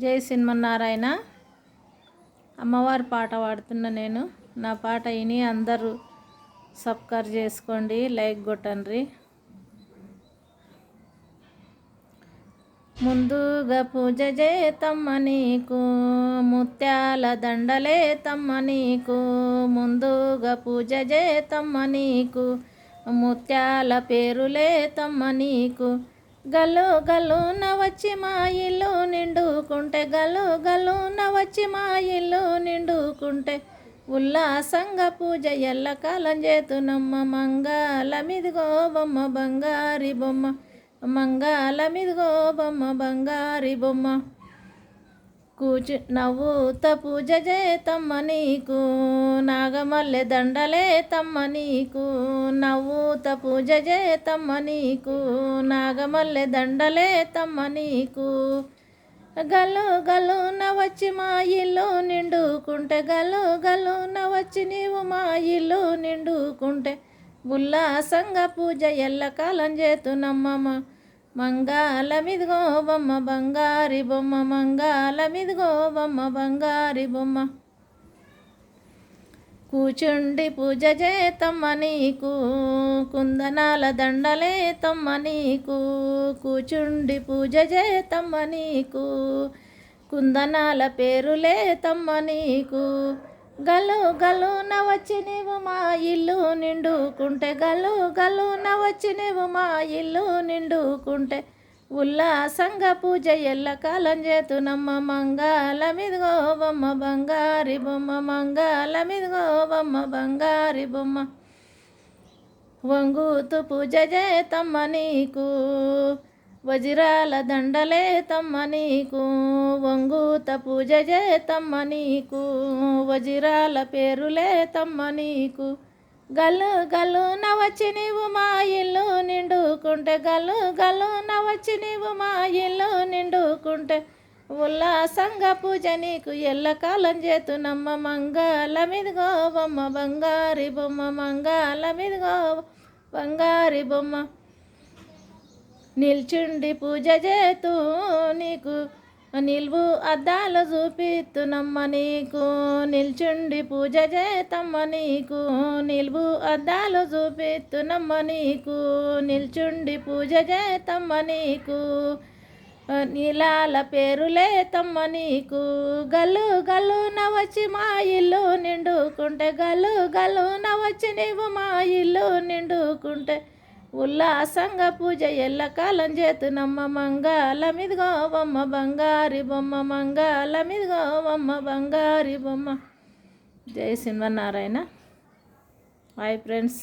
జై శ్రీమన్నారాయణ. అమ్మవారి పాట పాడుతున్నా నేను. నా పాట విని అందరూ సబ్స్క్రైబ్ చేసుకోండి, లైక్ కొట్టండి. ముందుగా పూజ చేతమ్మ నీకు, ముత్యాల దండలే తమ్మ నీకు. ముందుగా పూజ చేతమ్మ నీకు, ముత్యాల పేరులే తమ్మ నీకు. గల్లు గల్లున వచ్చి మా ఇల్లు నిండుకుంటే, గల్లు గల్లున వచ్చి మా ఇల్లు నిండుకుంటే, ఉల్లాసంగా పూజ ఎల్లకాలం చేతునమ్మ. మంగళమిదిగో బొమ్మ బంగారి బొమ్మ, మంగళమిదిగో బొమ్మ బంగారి బొమ్మ. నవ్వుత పూజ చేతమ్మ నీకు, నాగమల్లె దండలే తమ్మ నీకు. నవ్వుత పూజ చేతమ్మ నీకు, నాగమల్లె దండలే తమ్మ నీకు. గల్లు గల్లున వచ్చి మా ఇల్లు నిండుకుంటే, గల్లు గల్లున వచ్చి నీవు మా ఇల్లు నిండుకుంటే, ఉల్లాసంగా పూజ ఎల్లకాలం చేతునమ్మ. మంగళమిదిగో బొమ్మ బంగారి బొమ్మ, మంగళమిదిగో బొమ్మ బంగారి బొమ్మ. కూచుండి పూజ చేతమ్మ నీకు, కుందనాల దండలే తమ్మ నీకు. కూచుండి పూజ చేతమ్మ నీకు, కుందనాల పేరులే తమ్మ నీకు. గల్లు గల్లున వచ్చి నీవు మా ఇల్లు నిండుకుంటే, గల్లు గల్లున వచ్చి నీవు మా ఇల్లు నిండుకుంటే, ఉల్లాసంగా పూజ ఎల్లకాలం చేతునమ్మ. మంగళమిదిగో బొమ్మ బంగారి బొమ్మ, మంగళమిదిగో బొమ్మ బంగారి బొమ్మ. వంగుతూ పూజ చేతమ్మ నీకు, వజ్రాల దండలే తమ్మ నీకు. వంగుత పూజ చేతమ్మ నీకు, వజ్రాల పేరులే తమ్మ నీకు. గల్లు గల్లున వచ్చి నీవు మా ఇల్లు నిండుకుంటే, గల్లు గల్లున వచ్చి నీవు మా ఇల్లు నిండుకుంటే, ఉల్లాసంగా పూజ నీకు ఎల్లకాలం చేతునమ్మ. మంగళమిదిగో బొమ్మ బంగారి బొమ్మ, మంగళమిదిగో బంగారి బొమ్మ. నిల్చుండి పూజ చేతూ నీకు, నిల్వు అద్దాలు చూపిస్తునమ్మ నీకు. నిల్చుండి పూజ చేతమ్మ నీకు, నిల్వు అద్దాలు చూపిస్తునమ్మ నీకు. నిల్చుండి పూజ చేతమ్మ నీకు, నీలాల పేరులే తమ్మ నీకు. గల్లు గల్లున వచ్చి మా ఇల్లు నిండుకుంటే, గల్లు గల్లున వచ్చి నీవు మా ఇల్లు నిండుకుంటే, ఉల్లాసంగా పూజ ఎల్లకాలం చేతునమ్మ. మంగళమిదిగో బొమ్మ బంగారి బొమ్మ, మంగళమిదిగో బొమ్మ బంగారి బొమ్మ. జై శ్రీమన్నారాయణ. Hi friends.